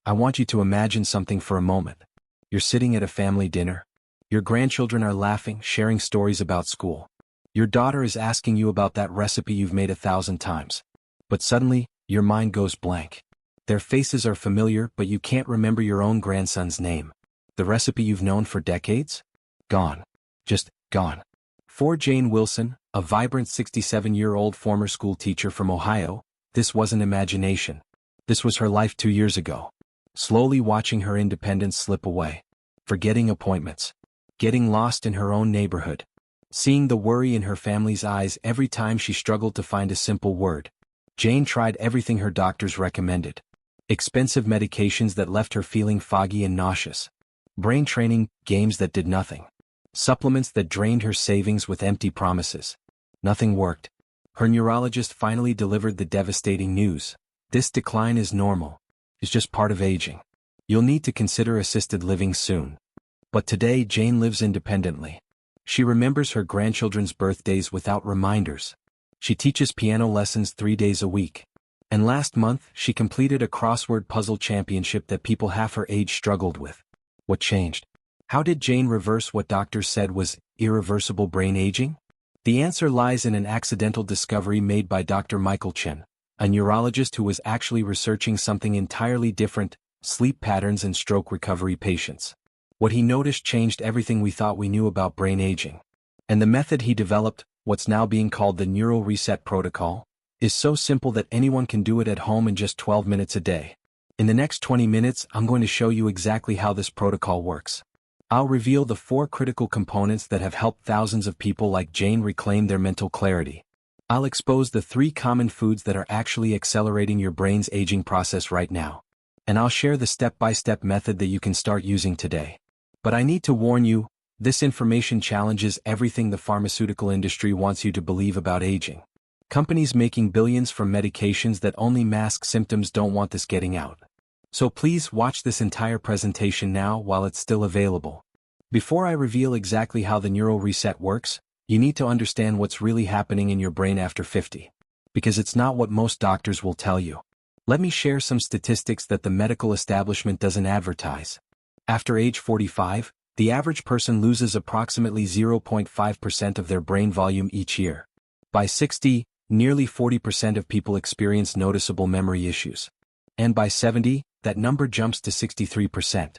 I want you to imagine something for a moment. You're sitting at a family dinner. Your grandchildren are laughing, sharing stories about school. Your daughter is asking you about that recipe you've made 1,000 times. But suddenly, your mind goes blank. Their faces are familiar, but you can't remember your own grandson's name. The recipe you've known for decades? Gone. Just gone. For Jane Wilson, a vibrant 67-year-old former school teacher from Ohio, this wasn't imagination. This was her life 2 years ago. Slowly watching her independence slip away. Forgetting appointments. Getting lost in her own neighborhood. Seeing the worry in her family's eyes every time she struggled to find a simple word. Jane tried everything her doctors recommended. Expensive medications that left her feeling foggy and nauseous. Brain training, games that did nothing. Supplements that drained her savings with empty promises. Nothing worked. Her neurologist finally delivered the devastating news. This decline is normal. It's just part of aging. You'll need to consider assisted living soon. But today Jane lives independently. She remembers her grandchildren's birthdays without reminders. She teaches piano lessons 3 days a week. And last month, she completed a crossword puzzle championship that people half her age struggled with. What changed? How did Jane reverse what doctors said was irreversible brain aging? The answer lies in an accidental discovery made by Dr. Michael Chen, a neurologist who was actually researching something entirely different: sleep patterns in stroke recovery patients. What he noticed changed everything we thought we knew about brain aging. And the method he developed, what's now being called the neural reset protocol, is so simple that anyone can do it at home in just 12 minutes a day. In the next 20 minutes, I'm going to show you exactly how this protocol works. I'll reveal the 4 critical components that have helped thousands of people like Jane reclaim their mental clarity. I'll expose the 3 common foods that are actually accelerating your brain's aging process right now. And I'll share the step-by-step method that you can start using today. But I need to warn you, this information challenges everything the pharmaceutical industry wants you to believe about aging. Companies making billions from medications that only mask symptoms don't want this getting out. So please watch this entire presentation now while it's still available. Before I reveal exactly how the neural reset works, you need to understand what's really happening in your brain after 50. Because it's not what most doctors will tell you. Let me share some statistics that the medical establishment doesn't advertise. After age 45, the average person loses approximately 0.5% of their brain volume each year. By 60, nearly 40% of people experience noticeable memory issues. And by 70, that number jumps to 63%.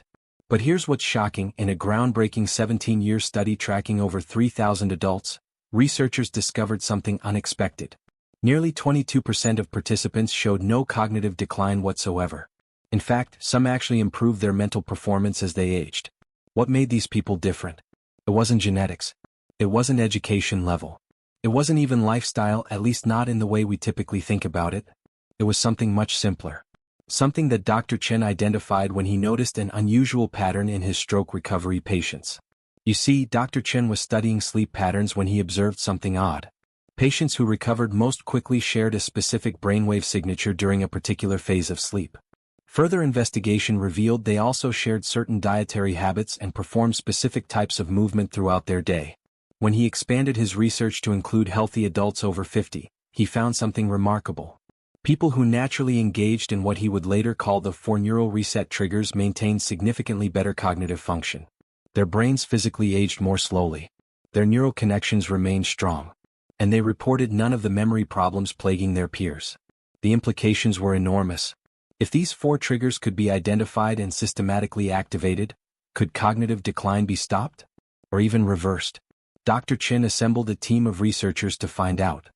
But here's what's shocking: in a groundbreaking 17-year study tracking over 3,000 adults, researchers discovered something unexpected. Nearly 22% of participants showed no cognitive decline whatsoever. In fact, some actually improved their mental performance as they aged. What made these people different? It wasn't genetics. It wasn't education level. It wasn't even lifestyle, at least not in the way we typically think about it. It was something much simpler. Something that Dr. Chen identified when he noticed an unusual pattern in his stroke recovery patients. You see, Dr. Chen was studying sleep patterns when he observed something odd. Patients who recovered most quickly shared a specific brainwave signature during a particular phase of sleep. Further investigation revealed they also shared certain dietary habits and performed specific types of movement throughout their day. When he expanded his research to include healthy adults over 50, he found something remarkable. People who naturally engaged in what he would later call the 4 neural reset triggers maintained significantly better cognitive function. Their brains physically aged more slowly. Their neural connections remained strong. And they reported none of the memory problems plaguing their peers. The implications were enormous. If these 4 triggers could be identified and systematically activated, could cognitive decline be stopped? Or even reversed? Dr. Chen assembled a team of researchers to find out.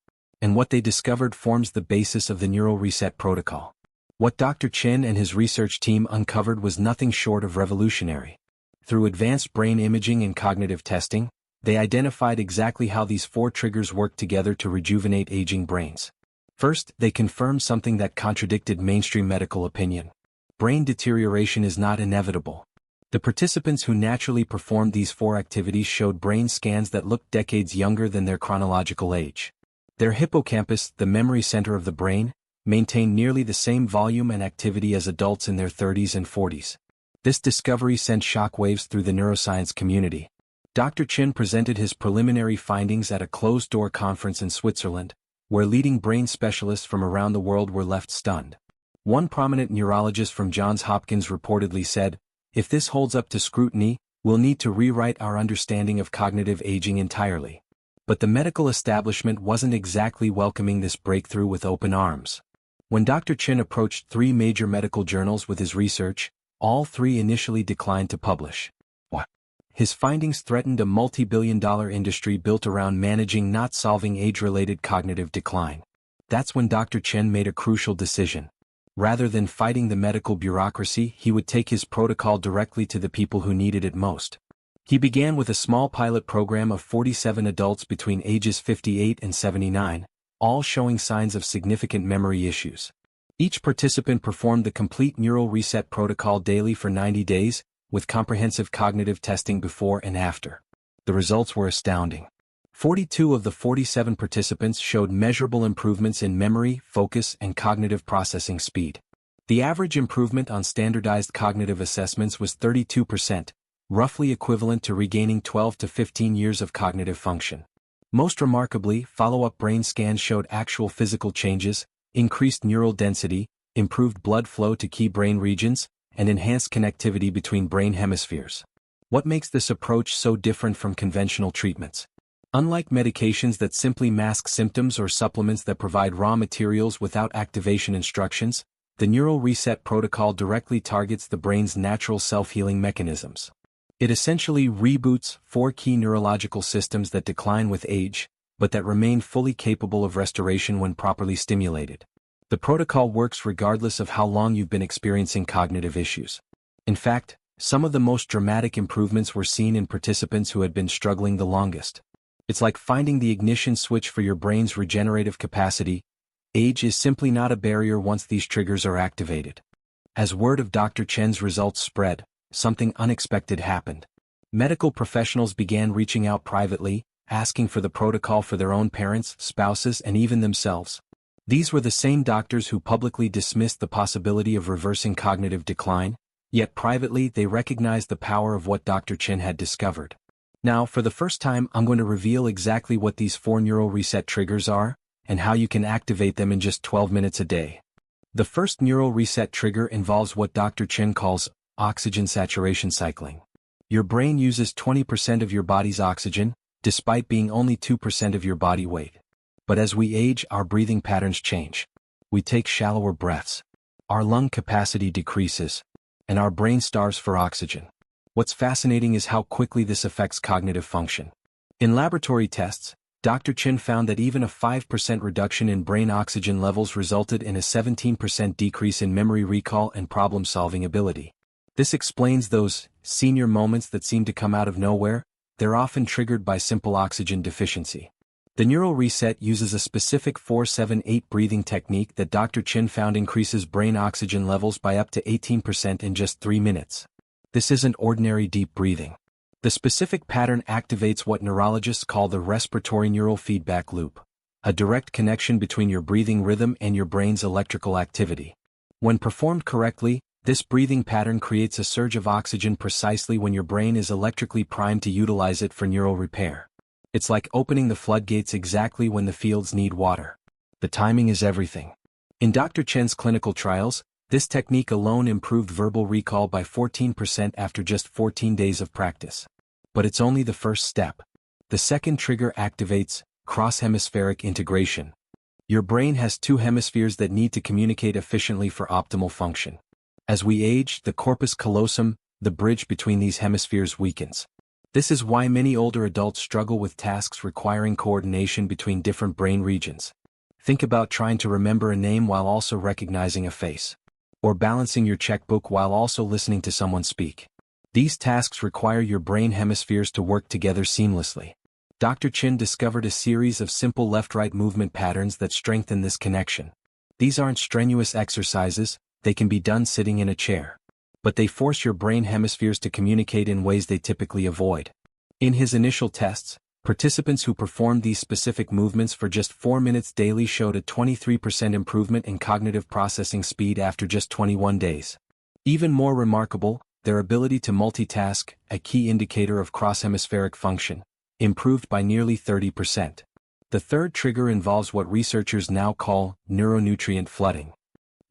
And what they discovered forms the basis of the neural reset protocol. What Dr. Chen and his research team uncovered was nothing short of revolutionary. Through advanced brain imaging and cognitive testing, they identified exactly how these 4 triggers work together to rejuvenate aging brains. First, they confirmed something that contradicted mainstream medical opinion. Brain deterioration is not inevitable. The participants who naturally performed these 4 activities showed brain scans that looked decades younger than their chronological age. Their hippocampus, the memory center of the brain, maintained nearly the same volume and activity as adults in their 30s and 40s. This discovery sent shockwaves through the neuroscience community. Dr. Chen presented his preliminary findings at a closed-door conference in Switzerland, where leading brain specialists from around the world were left stunned. One prominent neurologist from Johns Hopkins reportedly said, "If this holds up to scrutiny, we'll need to rewrite our understanding of cognitive aging entirely." But the medical establishment wasn't exactly welcoming this breakthrough with open arms. When Dr. Chin approached 3 major medical journals with his research, all 3 initially declined to publish. His findings threatened a multi-billion-dollar industry built around managing, not solving, age-related cognitive decline. That's when Dr. Chen made a crucial decision. Rather than fighting the medical bureaucracy, he would take his protocol directly to the people who needed it most. He began with a small pilot program of 47 adults between ages 58 and 79, all showing signs of significant memory issues. Each participant performed the complete neural reset protocol daily for 90 days, with comprehensive cognitive testing before and after. The results were astounding. 42 of the 47 participants showed measurable improvements in memory, focus, and cognitive processing speed. The average improvement on standardized cognitive assessments was 32%, roughly equivalent to regaining 12 to 15 years of cognitive function. Most remarkably, follow-up brain scans showed actual physical changes, increased neural density, improved blood flow to key brain regions, and enhanced connectivity between brain hemispheres. What makes this approach so different from conventional treatments? Unlike medications that simply mask symptoms or supplements that provide raw materials without activation instructions, the neural reset protocol directly targets the brain's natural self-healing mechanisms. It essentially reboots 4 key neurological systems that decline with age, but that remain fully capable of restoration when properly stimulated. The protocol works regardless of how long you've been experiencing cognitive issues. In fact, some of the most dramatic improvements were seen in participants who had been struggling the longest. It's like finding the ignition switch for your brain's regenerative capacity. Age is simply not a barrier once these triggers are activated. As word of Dr. Chen's results spread, something unexpected happened. Medical professionals began reaching out privately, asking for the protocol for their own parents, spouses, and even themselves. These were the same doctors who publicly dismissed the possibility of reversing cognitive decline, yet privately they recognized the power of what Dr. Chen had discovered. Now, for the first time, I'm going to reveal exactly what these 4 neural reset triggers are, and how you can activate them in just 12 minutes a day. The first neural reset trigger involves what Dr. Chen calls oxygen saturation cycling. Your brain uses 20% of your body's oxygen, despite being only 2% of your body weight. But as we age, our breathing patterns change. We take shallower breaths. Our lung capacity decreases, and our brain starves for oxygen. What's fascinating is how quickly this affects cognitive function. In laboratory tests, Dr. Chin found that even a 5% reduction in brain oxygen levels resulted in a 17% decrease in memory recall and problem-solving ability. This explains those senior moments that seem to come out of nowhere. They're often triggered by simple oxygen deficiency. The neural reset uses a specific 4-7-8 breathing technique that Dr. Chin found increases brain oxygen levels by up to 18% in just 3 minutes. This isn't ordinary deep breathing. The specific pattern activates what neurologists call the respiratory neural feedback loop, a direct connection between your breathing rhythm and your brain's electrical activity. When performed correctly, this breathing pattern creates a surge of oxygen precisely when your brain is electrically primed to utilize it for neural repair. It's like opening the floodgates exactly when the fields need water. The timing is everything. In Dr. Chen's clinical trials, this technique alone improved verbal recall by 14% after just 14 days of practice. But it's only the first step. The second trigger activates cross-hemispheric integration. Your brain has 2 hemispheres that need to communicate efficiently for optimal function. As we age, the corpus callosum, the bridge between these hemispheres, weakens. This is why many older adults struggle with tasks requiring coordination between different brain regions. Think about trying to remember a name while also recognizing a face. Or balancing your checkbook while also listening to someone speak. These tasks require your brain hemispheres to work together seamlessly. Dr. Chin discovered a series of simple left-right movement patterns that strengthen this connection. These aren't strenuous exercises, they can be done sitting in a chair. But they force your brain hemispheres to communicate in ways they typically avoid. In his initial tests, participants who performed these specific movements for just 4 minutes daily showed a 23% improvement in cognitive processing speed after just 21 days. Even more remarkable, their ability to multitask, a key indicator of cross-hemispheric function, improved by nearly 30%. The third trigger involves what researchers now call neuronutrient flooding.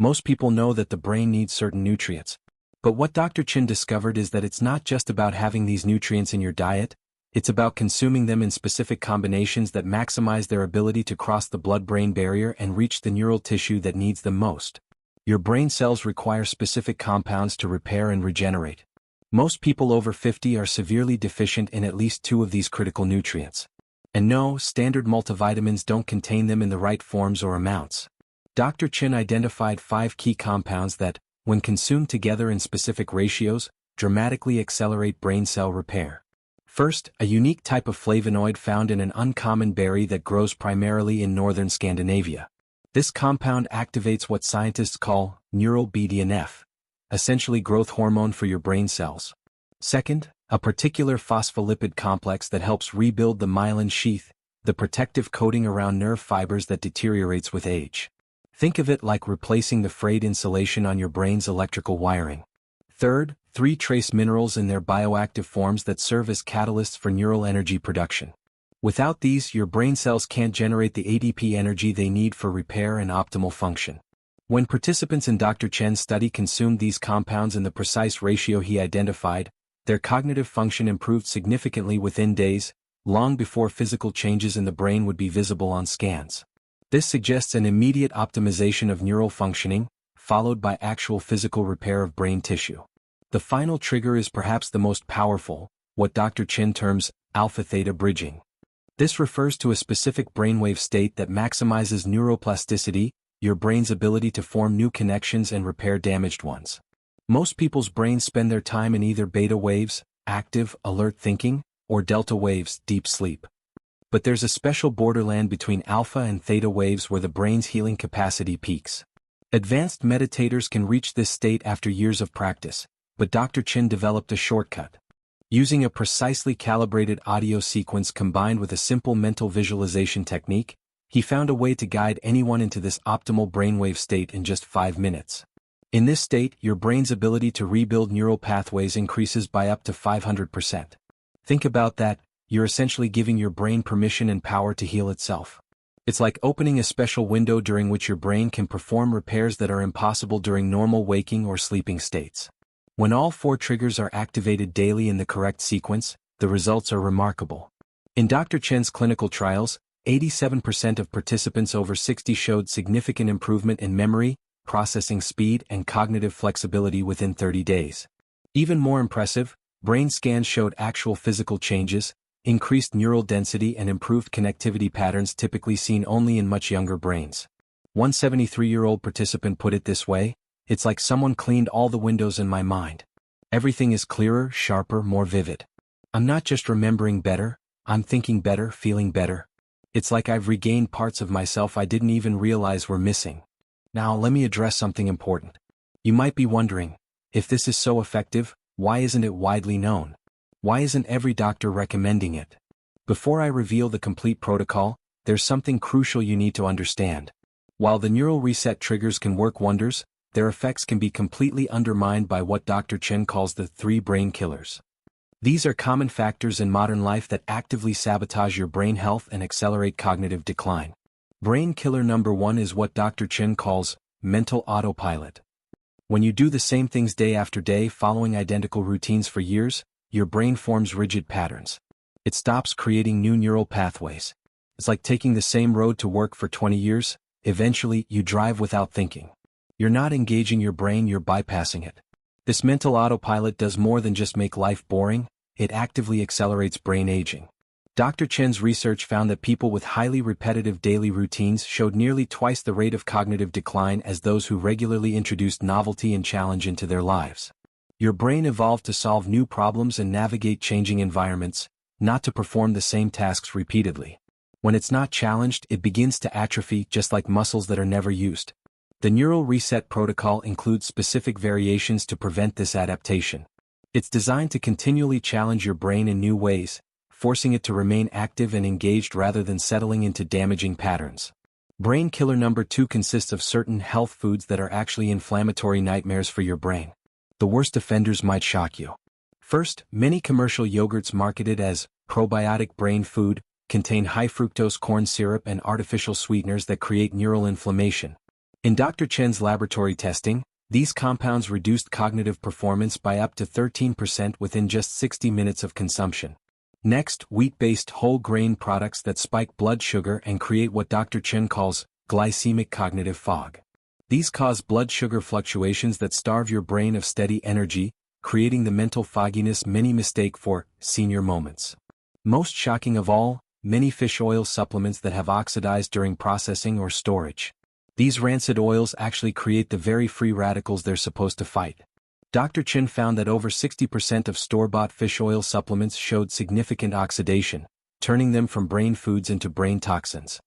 Most people know that the brain needs certain nutrients. But what Dr. Chin discovered is that it's not just about having these nutrients in your diet, it's about consuming them in specific combinations that maximize their ability to cross the blood-brain barrier and reach the neural tissue that needs them most. Your brain cells require specific compounds to repair and regenerate. Most people over 50 are severely deficient in at least 2 of these critical nutrients. And no, standard multivitamins don't contain them in the right forms or amounts. Dr. Chin identified 5 key compounds that, when consumed together in specific ratios, dramatically accelerate brain cell repair. First, a unique type of flavonoid found in an uncommon berry that grows primarily in northern Scandinavia. This compound activates what scientists call neural BDNF, essentially growth hormone for your brain cells. Second, a particular phospholipid complex that helps rebuild the myelin sheath, the protective coating around nerve fibers that deteriorates with age. Think of it like replacing the frayed insulation on your brain's electrical wiring. Third, 3 trace minerals in their bioactive forms that serve as catalysts for neural energy production. Without these, your brain cells can't generate the ATP energy they need for repair and optimal function. When participants in Dr. Chen's study consumed these compounds in the precise ratio he identified, their cognitive function improved significantly within days, long before physical changes in the brain would be visible on scans. This suggests an immediate optimization of neural functioning, followed by actual physical repair of brain tissue. The final trigger is perhaps the most powerful, what Dr. Chin terms alpha-theta bridging. This refers to a specific brainwave state that maximizes neuroplasticity, your brain's ability to form new connections and repair damaged ones. Most people's brains spend their time in either beta waves, active, alert thinking, or delta waves, deep sleep. But there's a special borderland between alpha and theta waves where the brain's healing capacity peaks. Advanced meditators can reach this state after years of practice, but Dr. Chin developed a shortcut. Using a precisely calibrated audio sequence combined with a simple mental visualization technique, he found a way to guide anyone into this optimal brainwave state in just 5 minutes. In this state, your brain's ability to rebuild neural pathways increases by up to 500%. Think about that, you're essentially giving your brain permission and power to heal itself. It's like opening a special window during which your brain can perform repairs that are impossible during normal waking or sleeping states. When all 4 triggers are activated daily in the correct sequence, the results are remarkable. In Dr. Chen's clinical trials, 87% of participants over 60 showed significant improvement in memory, processing speed, and cognitive flexibility within 30 days. Even more impressive, brain scans showed actual physical changes, increased neural density and improved connectivity patterns typically seen only in much younger brains. One 73-year-old participant put it this way: "It's like someone cleaned all the windows in my mind. Everything is clearer, sharper, more vivid. I'm not just remembering better, I'm thinking better, feeling better. It's like I've regained parts of myself I didn't even realize were missing." Now let me address something important. You might be wondering, if this is so effective, why isn't it widely known? Why isn't every doctor recommending it? Before I reveal the complete protocol, there's something crucial you need to understand. While the neural reset triggers can work wonders, their effects can be completely undermined by what Dr. Chen calls the 3 brain killers. These are common factors in modern life that actively sabotage your brain health and accelerate cognitive decline. Brain killer number 1 is what Dr. Chen calls mental autopilot. When you do the same things day after day following identical routines for years, your brain forms rigid patterns. It stops creating new neural pathways. It's like taking the same road to work for 20 years, eventually you drive without thinking. You're not engaging your brain, you're bypassing it. This mental autopilot does more than just make life boring, it actively accelerates brain aging. Dr. Chen's research found that people with highly repetitive daily routines showed nearly twice the rate of cognitive decline as those who regularly introduced novelty and challenge into their lives. Your brain evolved to solve new problems and navigate changing environments, not to perform the same tasks repeatedly. When it's not challenged, it begins to atrophy, just like muscles that are never used. The neural reset protocol includes specific variations to prevent this adaptation. It's designed to continually challenge your brain in new ways, forcing it to remain active and engaged rather than settling into damaging patterns. Brain killer number 2 consists of certain health foods that are actually inflammatory nightmares for your brain. The worst offenders might shock you. First, many commercial yogurts marketed as probiotic brain food contain high fructose corn syrup and artificial sweeteners that create neural inflammation. In Dr. Chen's laboratory testing, these compounds reduced cognitive performance by up to 13% within just 60 minutes of consumption. Next, wheat-based whole grain products that spike blood sugar and create what Dr. Chen calls glycemic cognitive fog. These cause blood sugar fluctuations that starve your brain of steady energy, creating the mental fogginess many mistake for senior moments. Most shocking of all, many fish oil supplements that have oxidized during processing or storage. These rancid oils actually create the very free radicals they're supposed to fight. Dr. Chen found that over 60% of store-bought fish oil supplements showed significant oxidation, turning them from brain foods into brain toxins.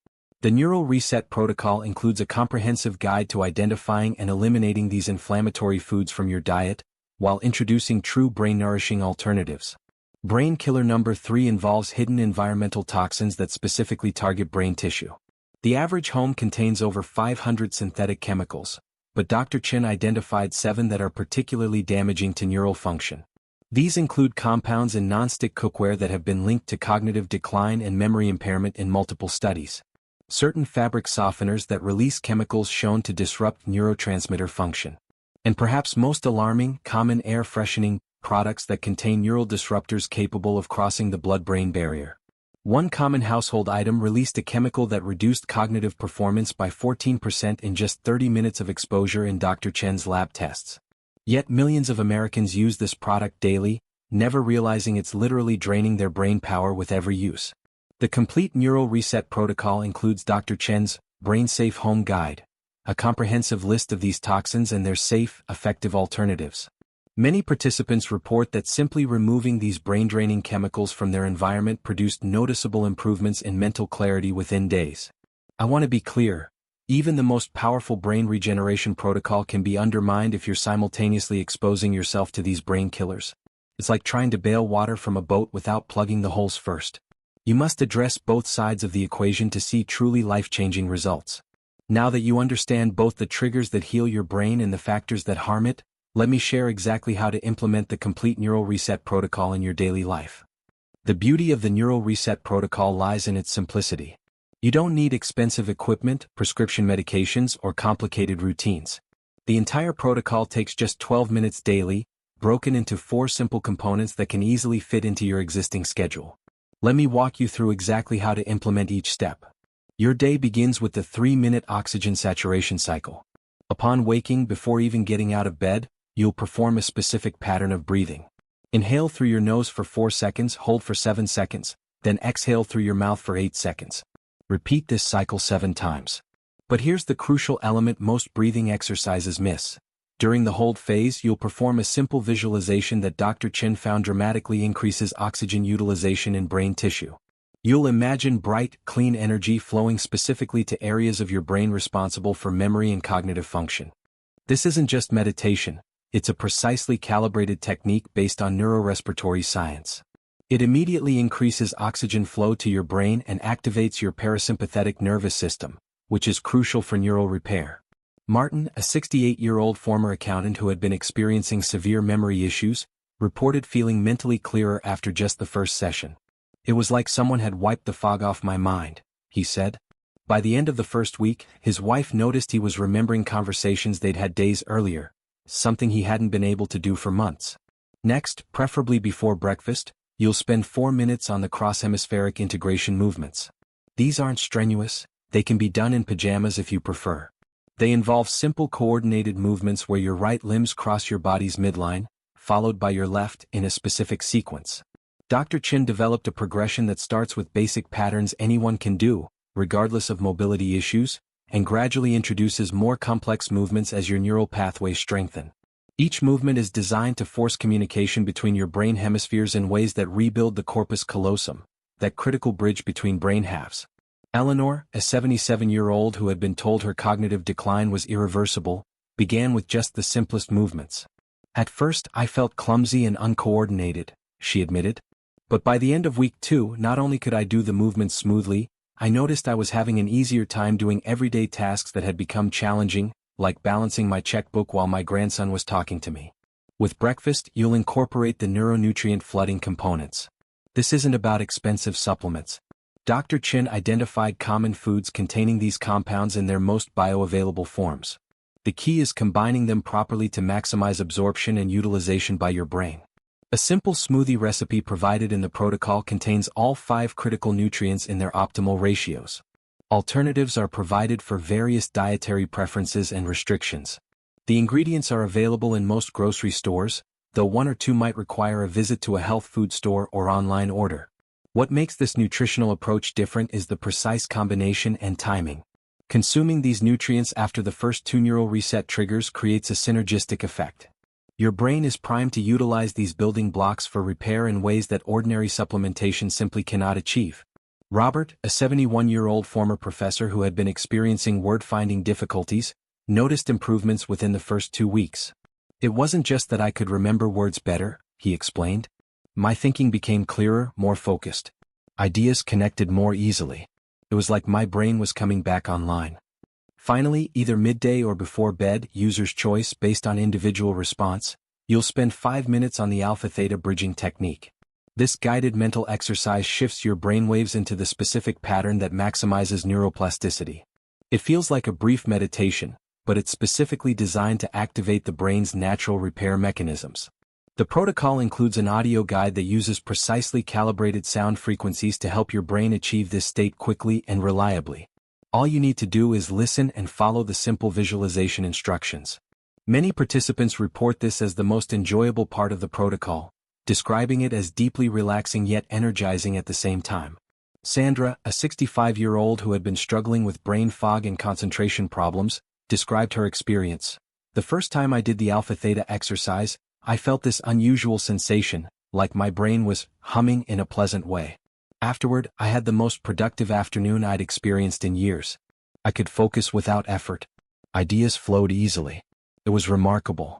The Neural Reset Protocol includes a comprehensive guide to identifying and eliminating these inflammatory foods from your diet, while introducing true brain-nourishing alternatives. Brain killer number 3 involves hidden environmental toxins that specifically target brain tissue. The average home contains over 500 synthetic chemicals, but Dr. Chen identified 7 that are particularly damaging to neural function. These include compounds in nonstick cookware that have been linked to cognitive decline and memory impairment in multiple studies. Certain fabric softeners that release chemicals shown to disrupt neurotransmitter function. And perhaps most alarming, common air freshening products that contain neural disruptors capable of crossing the blood-brain barrier. One common household item released a chemical that reduced cognitive performance by 14% in just 30 minutes of exposure in Dr. Chen's lab tests. Yet millions of Americans use this product daily, never realizing it's literally draining their brain power with every use. The complete Neural Reset Protocol includes Dr. Chen's Brain-Safe Home Guide, a comprehensive list of these toxins and their safe, effective alternatives. Many participants report that simply removing these brain-draining chemicals from their environment produced noticeable improvements in mental clarity within days. I want to be clear, even the most powerful brain regeneration protocol can be undermined if you're simultaneously exposing yourself to these brain killers. It's like trying to bail water from a boat without plugging the holes first. You must address both sides of the equation to see truly life-changing results. Now that you understand both the triggers that heal your brain and the factors that harm it, let me share exactly how to implement the complete Neural Reset Protocol in your daily life. The beauty of the Neural Reset Protocol lies in its simplicity. You don't need expensive equipment, prescription medications, or complicated routines. The entire protocol takes just 12 minutes daily, broken into 4 simple components that can easily fit into your existing schedule. Let me walk you through exactly how to implement each step. Your day begins with the 3-minute oxygen saturation cycle. Upon waking, before even getting out of bed, you'll perform a specific pattern of breathing. Inhale through your nose for 4 seconds, hold for 7 seconds, then exhale through your mouth for 8 seconds. Repeat this cycle 7 times. But here's the crucial element most breathing exercises miss. During the hold phase, you'll perform a simple visualization that Dr. Chen found dramatically increases oxygen utilization in brain tissue. You'll imagine bright, clean energy flowing specifically to areas of your brain responsible for memory and cognitive function. This isn't just meditation, it's a precisely calibrated technique based on neurorespiratory science. It immediately increases oxygen flow to your brain and activates your parasympathetic nervous system, which is crucial for neural repair. Martin, a 68-year-old former accountant who had been experiencing severe memory issues, reported feeling mentally clearer after just the first session. It was like someone had wiped the fog off my mind, he said. By the end of the first week, his wife noticed he was remembering conversations they'd had days earlier, something he hadn't been able to do for months. Next, preferably before breakfast, you'll spend 4 minutes on the cross-hemispheric integration movements. These aren't strenuous, they can be done in pajamas if you prefer. They involve simple coordinated movements where your right limbs cross your body's midline, followed by your left in a specific sequence. Dr. Chen developed a progression that starts with basic patterns anyone can do, regardless of mobility issues, and gradually introduces more complex movements as your neural pathways strengthen. Each movement is designed to force communication between your brain hemispheres in ways that rebuild the corpus callosum, that critical bridge between brain halves. Eleanor, a 77-year-old who had been told her cognitive decline was irreversible, began with just the simplest movements. At first, I felt clumsy and uncoordinated, she admitted. But by the end of week 2, not only could I do the movements smoothly, I noticed I was having an easier time doing everyday tasks that had become challenging, like balancing my checkbook while my grandson was talking to me. With breakfast, you'll incorporate the neuronutrient flooding components. This isn't about expensive supplements. Dr. Chin identified common foods containing these compounds in their most bioavailable forms. The key is combining them properly to maximize absorption and utilization by your brain. A simple smoothie recipe provided in the protocol contains all 5 critical nutrients in their optimal ratios. Alternatives are provided for various dietary preferences and restrictions. The ingredients are available in most grocery stores, though 1 or 2 might require a visit to a health food store or online order. What makes this nutritional approach different is the precise combination and timing. Consuming these nutrients after the first 2 neural reset triggers creates a synergistic effect. Your brain is primed to utilize these building blocks for repair in ways that ordinary supplementation simply cannot achieve. Robert, a 71-year-old former professor who had been experiencing word-finding difficulties, noticed improvements within the first 2 weeks. It wasn't just that I could remember words better, he explained. My thinking became clearer, more focused. Ideas connected more easily. It was like my brain was coming back online. Finally, either midday or before bed, user's choice based on individual response, you'll spend 5 minutes on the alpha-theta bridging technique. This guided mental exercise shifts your brainwaves into the specific pattern that maximizes neuroplasticity. It feels like a brief meditation, but it's specifically designed to activate the brain's natural repair mechanisms. The protocol includes an audio guide that uses precisely calibrated sound frequencies to help your brain achieve this state quickly and reliably. All you need to do is listen and follow the simple visualization instructions. Many participants report this as the most enjoyable part of the protocol, describing it as deeply relaxing yet energizing at the same time. Sandra, a 65-year-old who had been struggling with brain fog and concentration problems, described her experience. The first time I did the alpha-theta exercise, I felt this unusual sensation, like my brain was humming in a pleasant way. Afterward, I had the most productive afternoon I'd experienced in years. I could focus without effort. Ideas flowed easily. It was remarkable.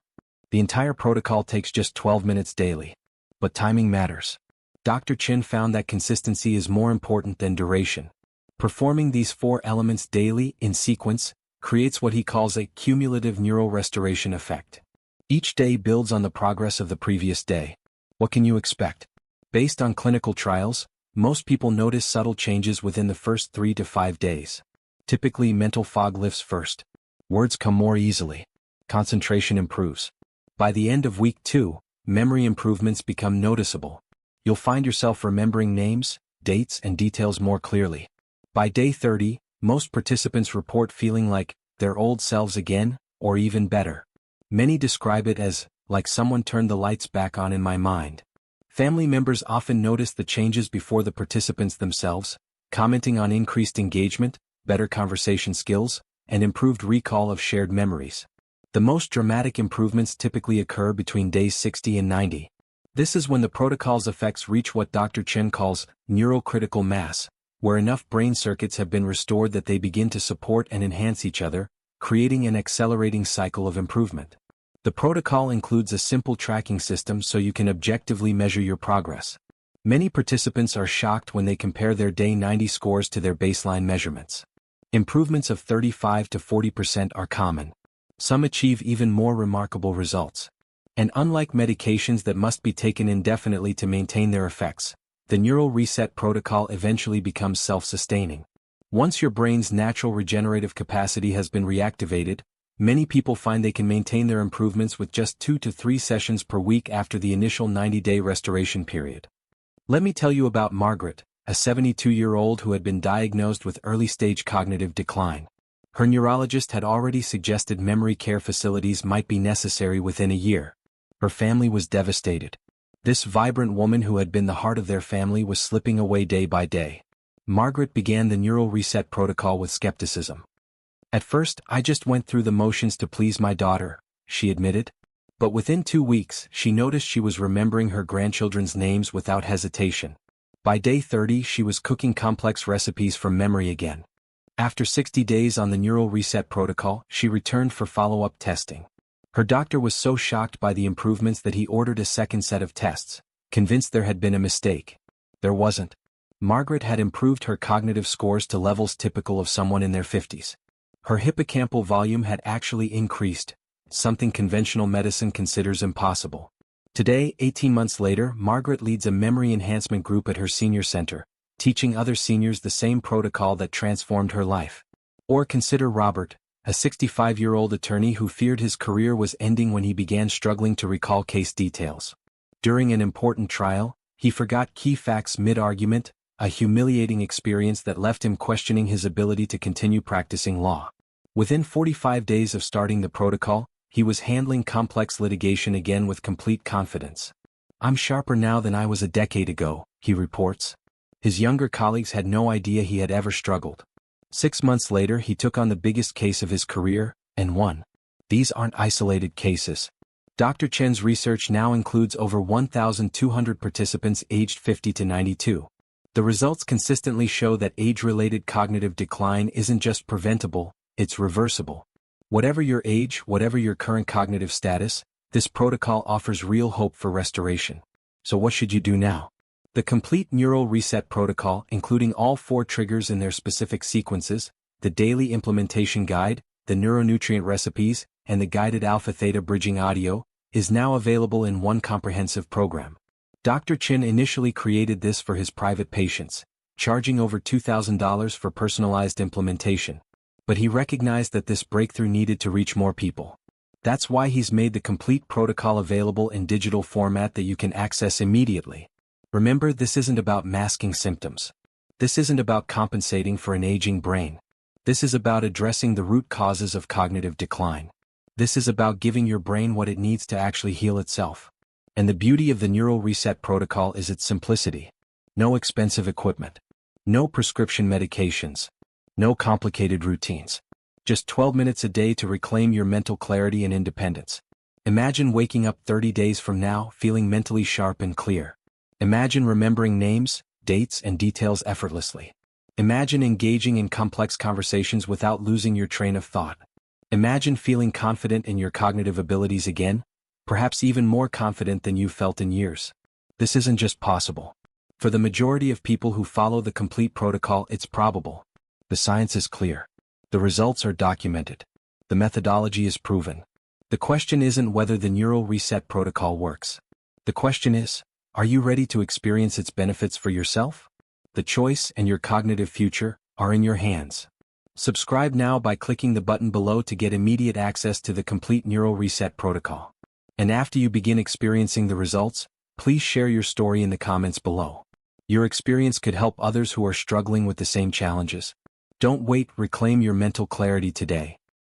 The entire protocol takes just 12 minutes daily. But timing matters. Dr. Chin found that consistency is more important than duration. Performing these 4 elements daily, in sequence, creates what he calls a cumulative neural restoration effect. Each day builds on the progress of the previous day. What can you expect? Based on clinical trials, most people notice subtle changes within the first 3 to 5 days. Typically, mental fog lifts first. Words come more easily. Concentration improves. By the end of week 2, memory improvements become noticeable. You'll find yourself remembering names, dates, and details more clearly. By day 30, most participants report feeling like their old selves again, or even better. Many describe it as, like someone turned the lights back on in my mind. Family members often notice the changes before the participants themselves, commenting on increased engagement, better conversation skills, and improved recall of shared memories. The most dramatic improvements typically occur between days 60 and 90. This is when the protocol's effects reach what Dr. Chen calls neural critical mass, where enough brain circuits have been restored that they begin to support and enhance each other, creating an accelerating cycle of improvement. The protocol includes a simple tracking system so you can objectively measure your progress. Many participants are shocked when they compare their day 90 scores to their baseline measurements. Improvements of 35 to 40% are common. Some achieve even more remarkable results. And unlike medications that must be taken indefinitely to maintain their effects, the neural reset protocol eventually becomes self-sustaining. Once your brain's natural regenerative capacity has been reactivated, many people find they can maintain their improvements with just 2 to 3 sessions per week after the initial 90-day restoration period. Let me tell you about Margaret, a 72-year-old who had been diagnosed with early-stage cognitive decline. Her neurologist had already suggested memory care facilities might be necessary within a year. Her family was devastated. This vibrant woman who had been the heart of their family was slipping away day by day. Margaret began the neural reset protocol with skepticism. At first, I just went through the motions to please my daughter, she admitted. But within 2 weeks, she noticed she was remembering her grandchildren's names without hesitation. By day 30, she was cooking complex recipes from memory again. After 60 days on the neural reset protocol, she returned for follow-up testing. Her doctor was so shocked by the improvements that he ordered a second set of tests, convinced there had been a mistake. There wasn't. Margaret had improved her cognitive scores to levels typical of someone in their 50s. Her hippocampal volume had actually increased, something conventional medicine considers impossible. Today, 18 months later, Margaret leads a memory enhancement group at her senior center, teaching other seniors the same protocol that transformed her life. Or consider Robert, a 65-year-old attorney who feared his career was ending when he began struggling to recall case details. During an important trial, he forgot key facts mid-argument, a humiliating experience that left him questioning his ability to continue practicing law. Within 45 days of starting the protocol, he was handling complex litigation again with complete confidence. "I'm sharper now than I was a decade ago," he reports. His younger colleagues had no idea he had ever struggled. 6 months later, he took on the biggest case of his career, and won. These aren't isolated cases. Dr. Chen's research now includes over 1,200 participants aged 50 to 92. The results consistently show that age-related cognitive decline isn't just preventable, it's reversible. Whatever your age, whatever your current cognitive status, this protocol offers real hope for restoration. So what should you do now? The complete neural reset protocol, including all 4 triggers in their specific sequences, the daily implementation guide, the neuronutrient recipes, and the guided alpha-theta bridging audio, is now available in one comprehensive program. Dr. Chen initially created this for his private patients, charging over $2,000 for personalized implementation. But he recognized that this breakthrough needed to reach more people. That's why he's made the complete protocol available in digital format that you can access immediately. Remember, this isn't about masking symptoms. This isn't about compensating for an aging brain. This is about addressing the root causes of cognitive decline. This is about giving your brain what it needs to actually heal itself. And the beauty of the Neural Reset protocol is its simplicity. No expensive equipment. No prescription medications. No complicated routines. Just 12 minutes a day to reclaim your mental clarity and independence. Imagine waking up 30 days from now feeling mentally sharp and clear. Imagine remembering names, dates, and details effortlessly. Imagine engaging in complex conversations without losing your train of thought. Imagine feeling confident in your cognitive abilities again, perhaps even more confident than you've felt in years. This isn't just possible. For the majority of people who follow the complete protocol, it's probable. The science is clear. The results are documented. The methodology is proven. The question isn't whether the Neural Reset protocol works. The question is, are you ready to experience its benefits for yourself? The choice and your cognitive future are in your hands. Subscribe now by clicking the button below to get immediate access to the complete Neural Reset protocol. And after you begin experiencing the results, please share your story in the comments below. Your experience could help others who are struggling with the same challenges. Don't wait, reclaim your mental clarity today.